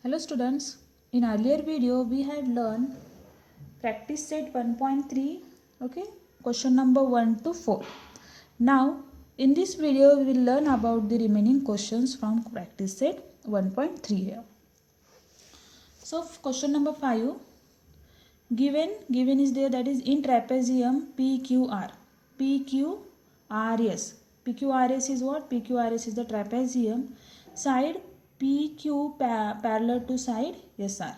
Hello students, in earlier video we had learned practice set 1.3, okay, question number 1 to 4. Now in this video we will learn about the remaining questions from practice set 1.3 here. So question number 5, given is there, that is in trapezium PQR. PQRS. PQRS is what? PQRS is the trapezium. Side PQ parallel to side SR.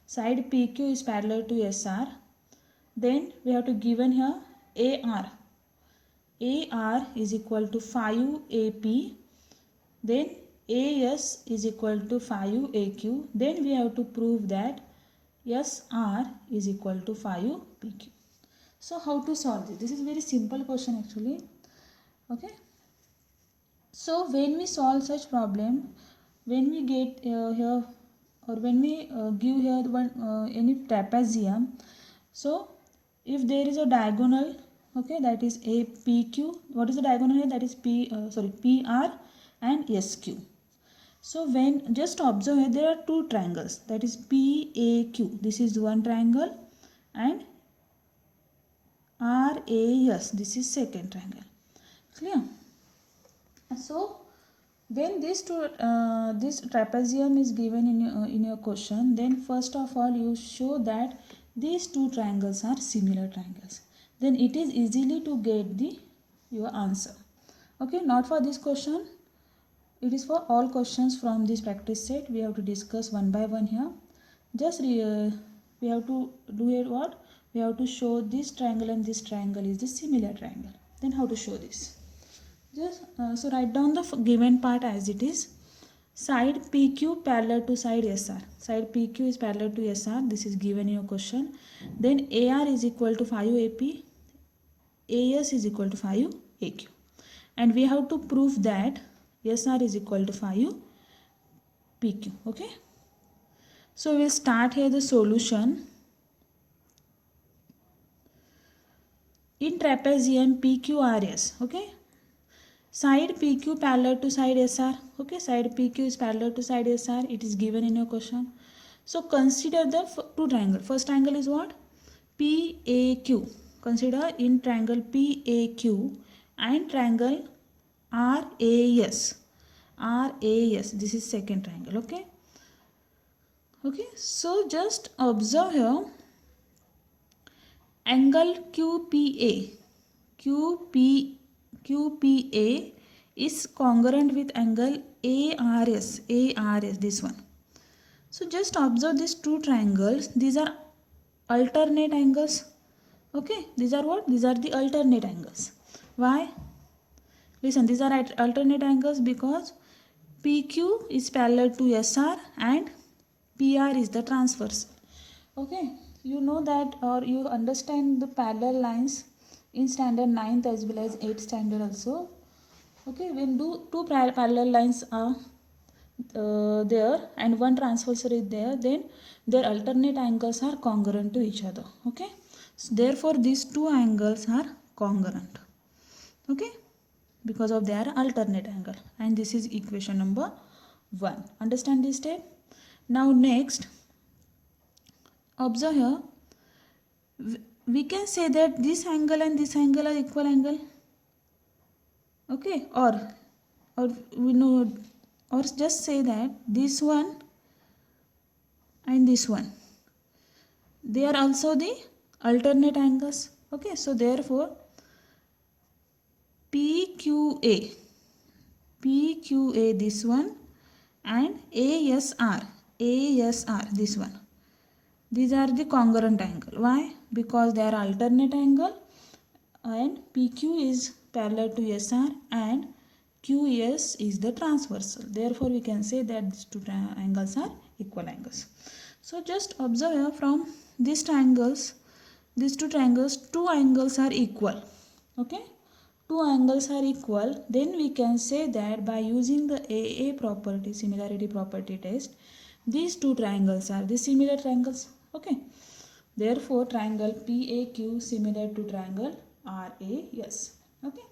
Side PQ is parallel to SR. Then we have to given here AR. AR is equal to 5 AP. Then AS is equal to 5 AQ. Then we have to prove that SR is equal to 5 PQ. So how to solve this? This is very simple question actually. Okay. So when we solve such problem, when we get here or when we give here any trapezium, so if there is a diagonal, okay, that is a PQ. What is the diagonal here? That is PR and SQ. So when just observe here, there are two triangles, that is PAQ. This is one triangle and RAS. This is second triangle. Clear? So when this trapezium is given in your question, then first of all you show that these two triangles are similar triangles. Then it is easily to get your answer. Okay, not for this question. It is for all questions from this practice set. We have to discuss one by one here. Just we have to do it what? We have to show this triangle and this triangle is the similar triangle. Then how to show this? Just so write down the given part as it is. Side PQ parallel to side SR. Side PQ is parallel to SR. This is given in your question. Then AR is equal to 5 AP. AS is equal to 5 AQ. And we have to prove that SR is equal to 5 PQ. Okay. So we'll start here the solution. In trapezium PQRS. Okay. Side PQ parallel to side SR. Okay, side PQ is parallel to side SR. It is given in your question. So consider the two triangles. First triangle is what? PAQ. Consider in triangle PAQ and triangle RAS. RAS. This is second triangle. Okay. Okay. So just observe here. Angle QPA. QPA is congruent with angle ARS. ARS, this one. So just observe these two triangles. These are alternate angles. Okay, these are what? These are the alternate angles. Why? Listen, these are alternate angles because PQ is parallel to SR and PR is the transverse. Okay, you know that, or you understand the parallel lines in standard 9th as well as 8th standard also. Okay, when two parallel lines are there and one transverse is there, then their alternate angles are congruent to each other. Okay, so therefore these two angles are congruent. Okay, because of their alternate angle, and this is equation number 1. Understand this step? Now next, observe here. We can say that this angle and this angle are equal angle. Okay, or we know, or just say that this one and this one, they are also the alternate angles. Okay, so therefore PQA this one and ASR this one, these are the congruent angle. Why? Because they are alternate angle and PQ is parallel to SR and QS is the transversal. Therefore we can say that these two angles are equal angles. So just observe here, from these triangles, these two triangles, two angles are equal. Okay, two angles are equal. Then we can say that by using the AA property, similarity property test, these two triangles are the similar triangles. Okay, therefore triangle PAQ similar to triangle RAS. Okay,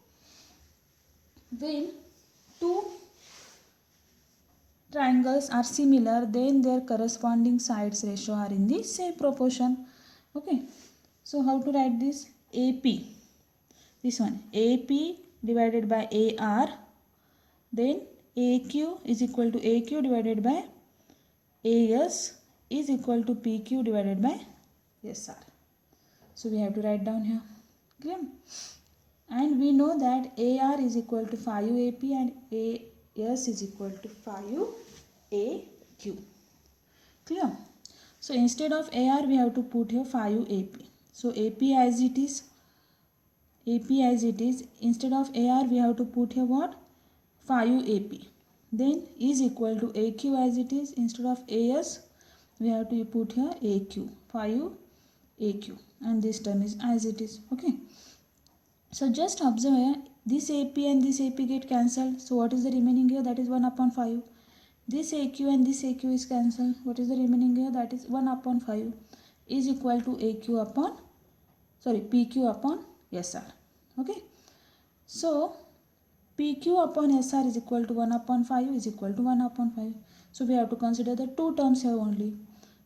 when two triangles are similar, then their corresponding sides ratio are in the same proportion. Okay, so how to write this? AP, this one, AP divided by AR, then AQ is equal to AQ divided by AS is equal to PQ divided by SR. So we have to write down here. Clear? And we know that AR is equal to 5 AP and AS is equal to 5 AQ. Clear? So instead of AR we have to put here 5 AP. So AP as it is, instead of AR we have to put here what? 5 AP. Then is equal to AQ as it is, instead of AS we have to put here AQ, 5 AQ, and this term is as it is. Okay, so just observe here, this AP and this AP get cancelled, so what is the remaining here? That is 1 upon 5. This AQ and this AQ is cancelled, what is the remaining here? That is 1 upon 5 is equal to AQ upon, PQ upon SR. Okay, so PQ upon SR is equal to 1 upon 5 is equal to 1 upon 5. So we have to consider the two terms here only.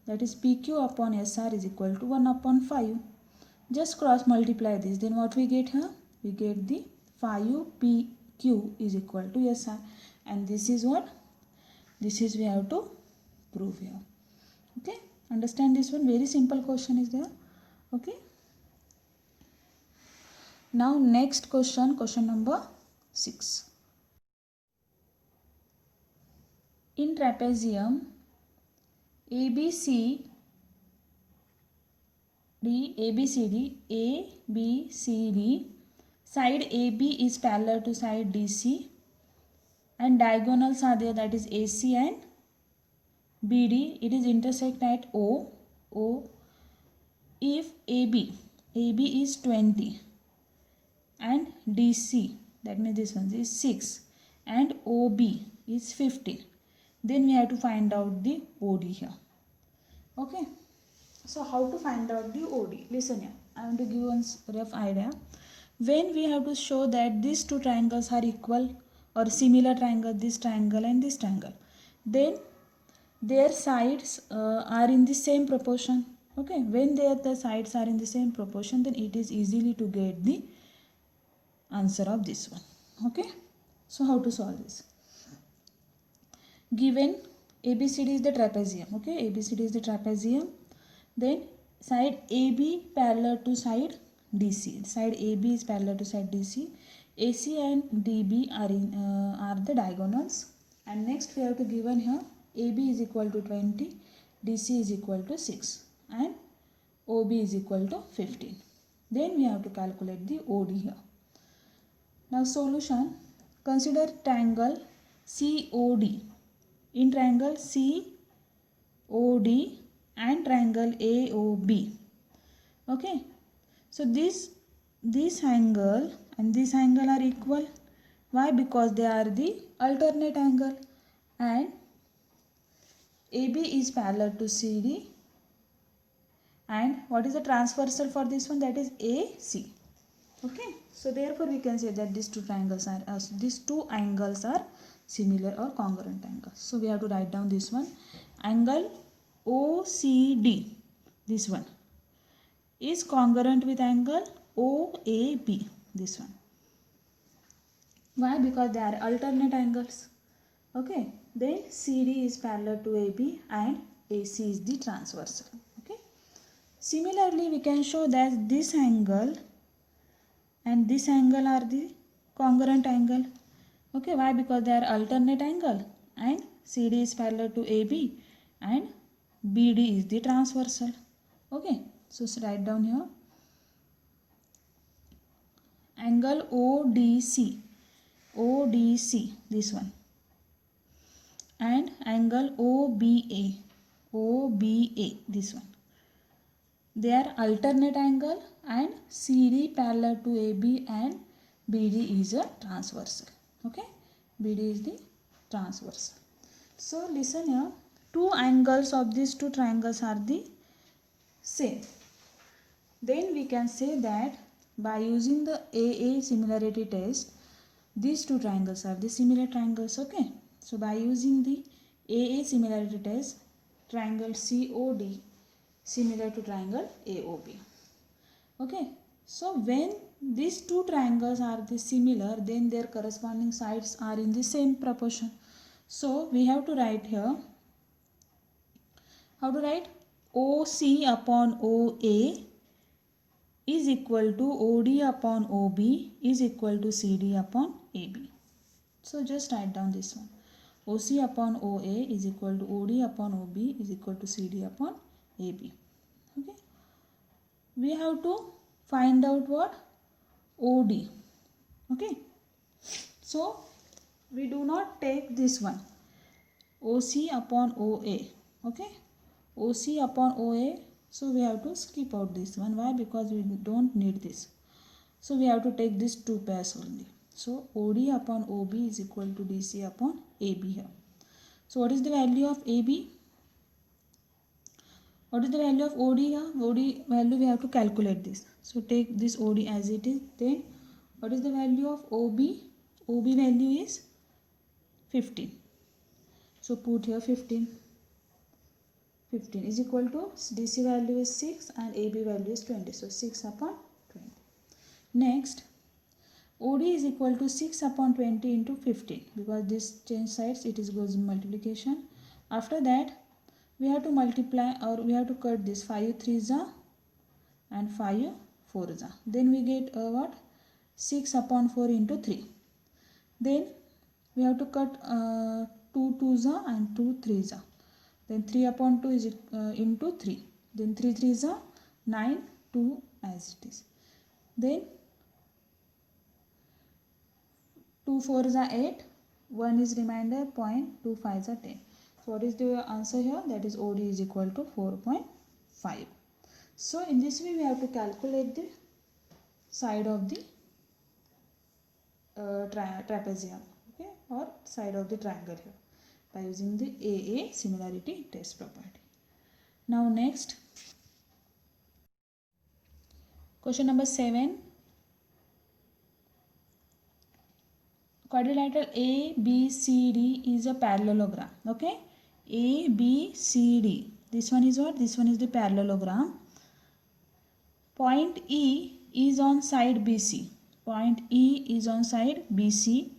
That is PQ upon SR is equal to 1 upon 5. Just cross multiply this. Then what we get here? We get the 5 PQ is equal to SR. And this is what? This is we have to prove here. Okay. Understand this one? Very simple question is there. Okay. Now next question, question number 6. In trapezium, ABCD, side AB is parallel to side DC and diagonals are there, that is AC and BD. It is intersect at O. If AB is 20 and DC, that means this one is 6 and OB is 15, then we have to find out the OD here. Okay, so how to find out the OD? Listen here, I want to give one rough idea. When we have to show that these two triangles are equal or similar triangle, this triangle and this triangle, then their sides are in the same proportion. Okay, when the sides are in the same proportion, then it is easily to get the answer of this one. Okay, so how to solve this? Given ABCD is the trapezium. Okay, ABCD is the trapezium. Then side AB parallel to side DC. Side AB is parallel to side DC. AC and DB are the diagonals. And next we have to given here AB is equal to 20, DC is equal to 6 and OB is equal to 15. Then we have to calculate the OD here. Now solution, consider triangle COD. In triangle COD and triangle AOB. Okay, so this angle and this angle are equal. Why? Because they are the alternate angle, and AB is parallel to CD, and what is the transversal for this one? That is AC. Okay, so therefore we can say that these two angles are similar or congruent angles. So we have to write down this one. Angle OCD, this one, is congruent with angle OAB, this one. Why? Because they are alternate angles. Okay, then CD is parallel to AB and AC is the transversal. Okay, similarly we can show that this angle and this angle are the congruent angle. Okay, why? Because they are alternate angle and CD is parallel to AB and BD is the transversal. Okay, so write down here. Angle ODC, this one, and angle OBA, this one. They are alternate angle and CD parallel to AB and BD is a transversal. Okay, BD is the transversal. So listen here, two angles of these two triangles are the same. Then we can say that by using the AA similarity test, these two triangles are the similar triangles. Okay, so by using the AA similarity test, triangle COD similar to triangle AOB. Okay, so when these two triangles are similar, then their corresponding sides are in the same proportion. So we have to write here, how to write? OC upon OA is equal to OD upon OB is equal to CD upon AB. So just write down this one. OC upon OA is equal to OD upon OB is equal to CD upon AB. Okay. We have to find out what? OD. Okay. So we do not take this one. OC upon OA. Okay. OC upon OA. So we have to skip out this one. Why? Because we don't need this. So we have to take these two pairs only. So OD upon OB is equal to DC upon AB here. So what is the value of AB? What is the value of OD here? OD value we have to calculate this. So take this OD as it is. Then what is the value of OB? OB value is 15. So put here 15. 15 is equal to DC value is 6 and AB value is 20. So 6 upon 20. Next, OD is equal to 6 upon 20 into 15 because this change sides, it is goes in multiplication. After that, we have to multiply or we have to cut this 5 3s and 5 4s. Then we get what? 6 upon 4 into 3. Then we have to cut 2 2s and 2 3s. Then 3 upon 2 is into 3. Then 3 3s 9, 2 as it is. Then 2 4s are 8, 1 is remainder, 0.25s are 10. So what is the answer here? That is OD is equal to 4.5. So in this way we have to calculate the side of the trapezium, okay, or side of the triangle here by using the AA similarity test property. Now next, question number 7. Quadrilateral ABCD is a parallelogram. Okay, ABCD. This one is what? This one is the parallelogram. Point E is on side BC. Point E is on side BC.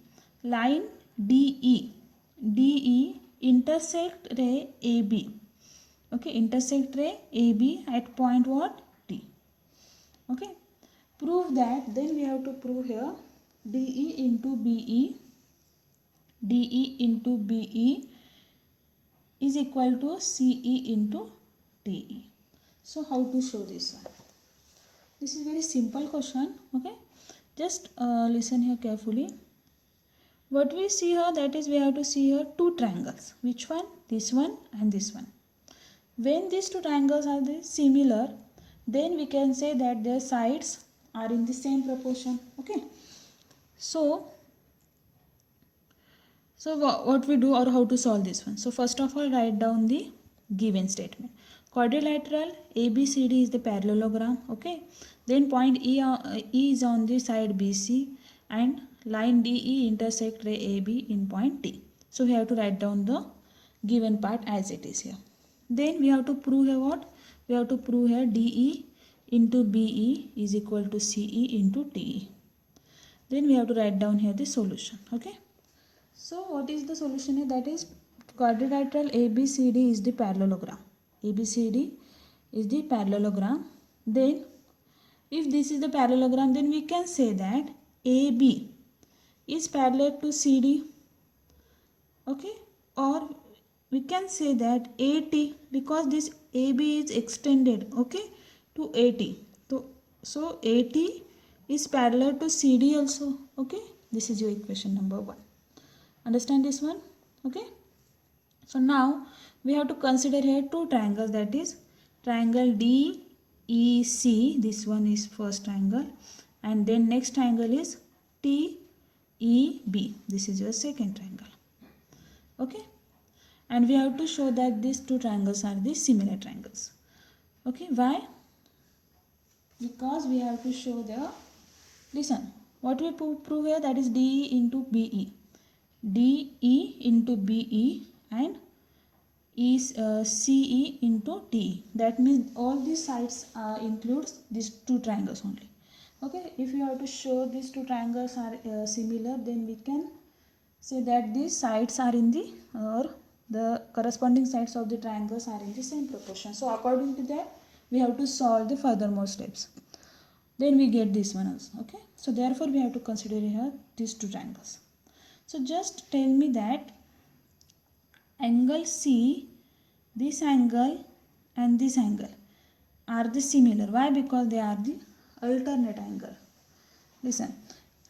Line DE intersect ray AB. Okay, intersect ray AB at point what? D. Okay, prove that. Then we have to prove here DE into BE is equal to CE into DE. So how to show this one? This is very simple question. Okay, just listen here carefully. What we see here, that is we have to see here two triangles. Which one? This one and this one. When these two triangles are similar, then we can say that their sides are in the same proportion. Okay. So what we do or how to solve this one? So first of all, write down the given statement. Quadrilateral ABCD is the parallelogram. Okay. Then point E is on the side BC and line DE intersect ray AB in point D. So we have to write down the given part as it is here. Then we have to prove here what? We have to prove here DE into BE is equal to CE into DE. Then we have to write down here the solution. Okay. So what is the solution here? That is quadrilateral ABCD is the parallelogram. ABCD is the parallelogram. Then if this is the parallelogram, then we can say that AB is parallel to CD. Okay. Or we can say that AT, because this AB is extended, okay, to AT. So AT is parallel to CD also. Okay. This is your equation number 1. Understand this one? Okay. So now we have to consider here two triangles, that is triangle DEC. This one is first triangle, and then next triangle is TEB. This is your second triangle. Okay. And we have to show that these two triangles are the similar triangles. Okay. Why? Because we have to show the, listen, what we prove here, that is DE into BE. DE into BE and is CE into TE. That means all these sides includes these two triangles only. Okay, if you have to show these two triangles are similar, then we can say that these sides are in the or the corresponding sides of the triangles are in the same proportion. So according to that, we have to solve the furthermore steps. Then we get this one also. Okay, so therefore we have to consider here these two triangles. So just tell me that angle C, this angle and this angle are the similar. Why? Because they are the alternate angle. Listen,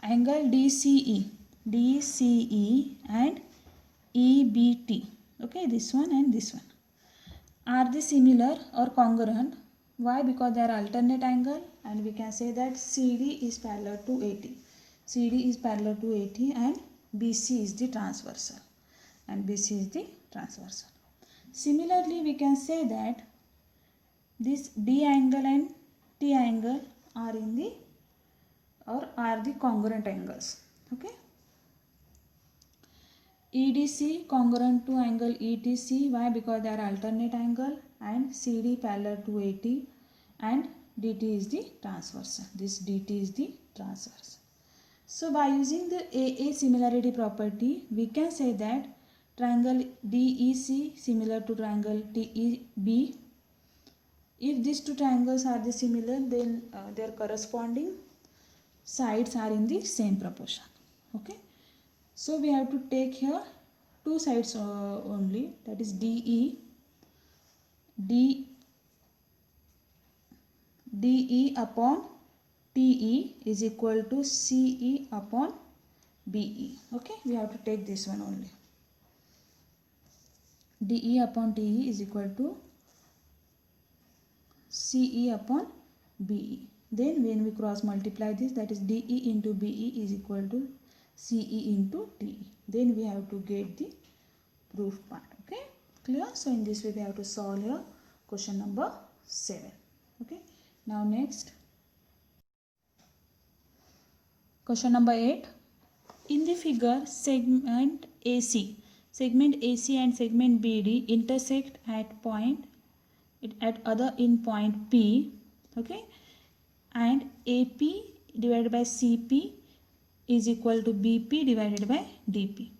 angle DCE and EBT, okay, this one and this one, are they similar or congruent? Why? Because they are alternate angle, and we can say that CD is parallel to AT. CD is parallel to AT and BC is the transversal. And BC is the transversal. Similarly, we can say that this D angle and T angle are in the or are the congruent angles. Okay. EDC congruent to angle ETC. Why? Because they are alternate angle, and CD parallel to AT and DT is the transversal. This DT is the transversal. So by using the AA similarity property, we can say that triangle DEC similar to triangle TEB. If these two triangles are the similar, then their corresponding sides are in the same proportion. Okay. So we have to take here two sides only, that is DE upon TE is equal to CE upon BE. Okay, we have to take this one only. DE upon TE is equal to CE upon BE. Then when we cross multiply this, that is DE into BE is equal to CE into TE. Then we have to get the proof part. Okay, clear? So in this way we have to solve here question number 7. Okay, now next question number 8. In the figure, segment AC and segment BD intersect at other in point P. Okay, and AP divided by CP is equal to BP divided by DP.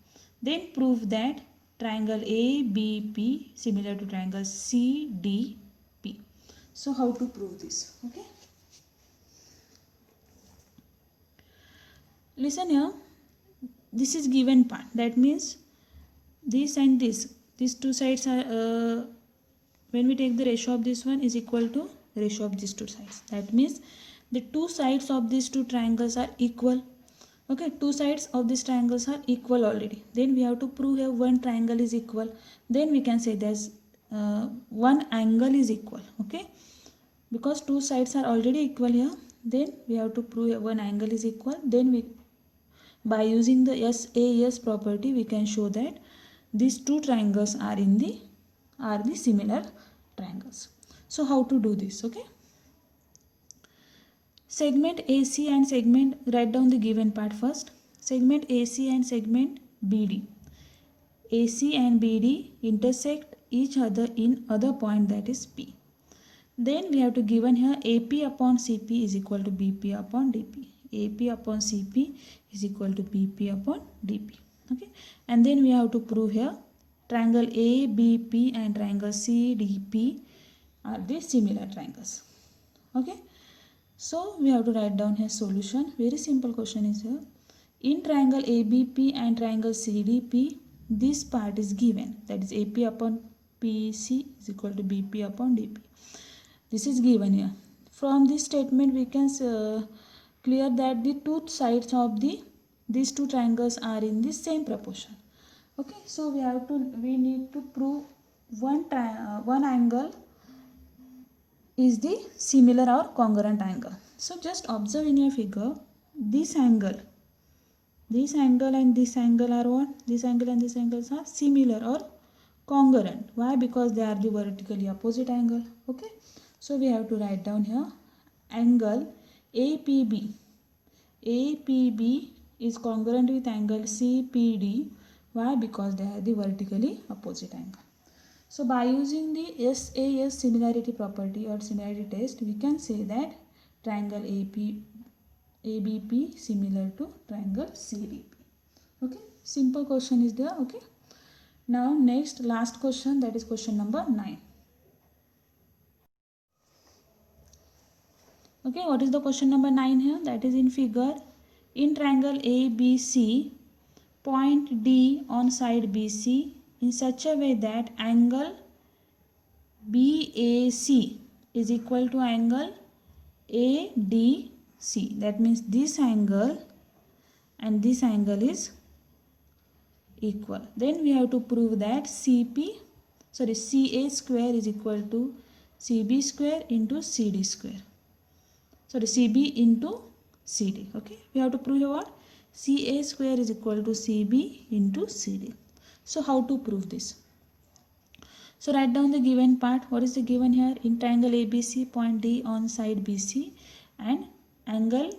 Then prove that triangle ABP similar to triangle CDP. So how to prove this? Okay, listen here. This is given part. That means this and these two sides are when we take the ratio of this one is equal to ratio of these two sides. That means the two sides of these two triangles are equal. Okay, two sides of these triangles are equal already. Then we have to prove here one triangle is equal. Then we can say there's one angle is equal. Okay, because two sides are already equal here, then we have to prove here one angle is equal. Then we, by using the SAS property, we can show that these two triangles are the similar triangles. So how to do this? Okay, segment AC and segment, write down the given part first. Segment AC and segment BD. AC and BD intersect each other in other point, that is P. Then we have to given here AP upon CP is equal to BP upon DP. AP upon CP is equal to BP upon DP. Okay, and then we have to prove here triangle ABP and triangle CDP are the similar triangles. Okay, so we have to write down here solution. Very simple question is here. In triangle ABP and triangle CDP, this part is given, that is AP upon PC is equal to BP upon DP. This is given here. From this statement we can clear that the two sides of these two triangles are in the same proportion. Okay, so we need to prove one angle is the similar or congruent angle. So just observe in your figure, this angle and this angle are what? This angle and this angles are similar or congruent. Why? Because they are the vertically opposite angle. Okay, so we have to write down here angle APB. APB is congruent with angle CPD. Why? Because they are the vertically opposite angle. So by using the SAS similarity property or similarity test, we can say that triangle ABP similar to triangle CDP. Okay, simple question is there. Okay, now next last question, that is question number 9. Okay, what is the question number 9 here? That is in figure, in triangle ABC, point D on side BC in such a way that angle BAC is equal to angle ADC. That means this angle and this angle is equal. Then we have to prove that CA square is equal to CB square into CD square. CB into CD. Okay, we have to prove here what? CA square is equal to CB into CD. So how to prove this? So write down the given part. What is the given here? In triangle ABC, point D on side BC and angle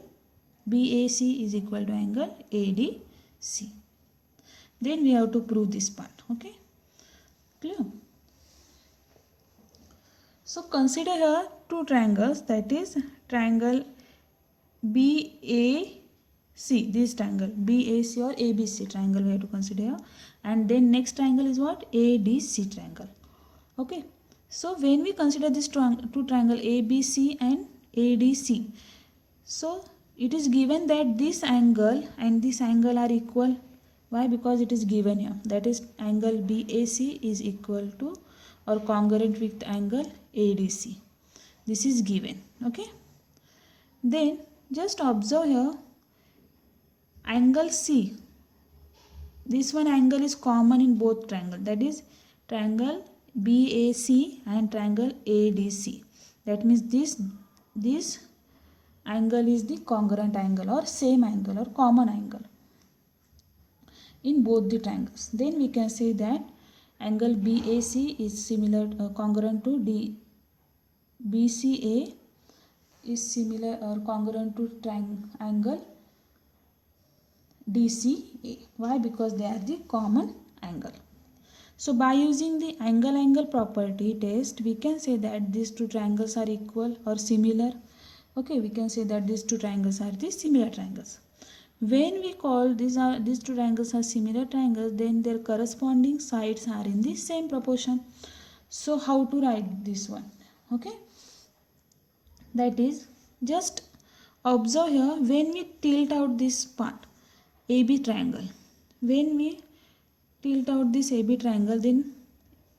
BAC is equal to angle ADC. Then we have to prove this part. Okay, clear? So consider here two triangles, that is triangle BAC, this triangle BAC or ABC triangle we have to consider here, and then next triangle is what? ADC triangle. Okay, so when we consider this two triangle ABC and ADC, so it is given that this angle and this angle are equal. Why? Because it is given here, that is angle BAC is equal to or congruent with angle ADC. This is given. Okay, then just observe here angle C. This one angle is common in both triangle, that is triangle BAC and triangle ADC. That means this angle is the congruent angle or same angle or common angle in both the triangles. Then we can say that angle BAC is similar congruent to BCA is similar or congruent to angle DCA. Why? Because they are the common angle. So by using the angle property test, we can say that these two triangles are equal or similar. Okay, we can say that these two triangles are the similar triangles. When we call these two triangles are similar triangles, then their corresponding sides are in the same proportion. So how to write this one? Okay, that is, just observe here, when we tilt out this part AB triangle, when we tilt out this AB triangle, then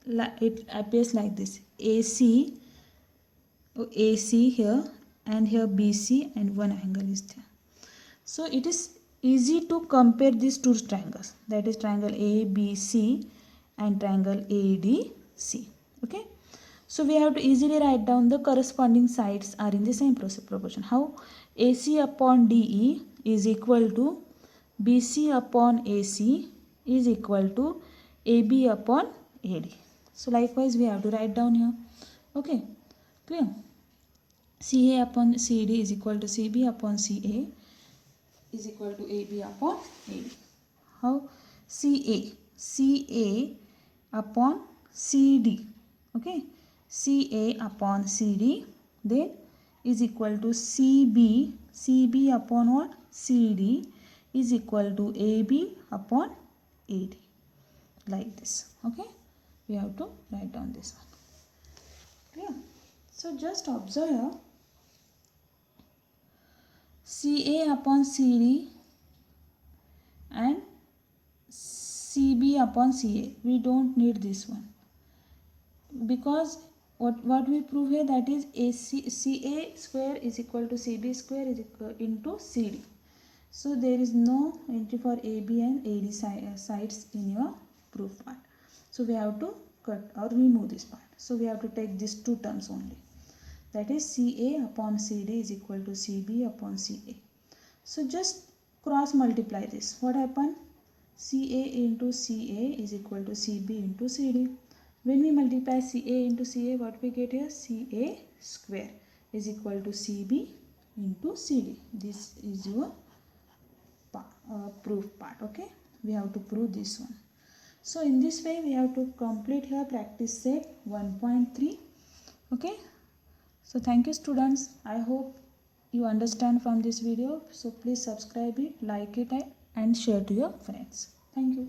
it appears like this: AC here and here BC, and one angle is there. So it is easy to compare these two triangles, that is triangle ABC and triangle ADC. Okay, so we have to easily write down the corresponding sides are in the same proportion. How? AC upon DE is equal to BC upon AC is equal to AB upon AD. So likewise we have to write down here. Okay, clear? CA upon CD is equal to CB upon CA is equal to AB upon AD. How? CA upon CD. Okay, CA upon CD then is equal to CB upon what? CD is equal to AB upon AD, like this. Okay, we have to write down this one. Clear? So just observe here, CA upon CD and CB upon CA, we don't need this one, because what we prove here, that is CA square is equal to CB square is equal into CD. So there is no entry for AB and AD sides in your proof part. So we have to cut or remove this part. So we have to take these two terms only. That is CA upon CD is equal to CB upon CA. So just cross multiply this. What happened? CA into CA is equal to CB into CD. When we multiply CA into CA, what we get here? CA square is equal to CB into CD. This is your proof part. Okay, we have to prove this one. So in this way we have to complete here practice set 1.3. Okay, so thank you students. I hope you understand from this video. So please subscribe it, like it, and share to your friends. Thank you.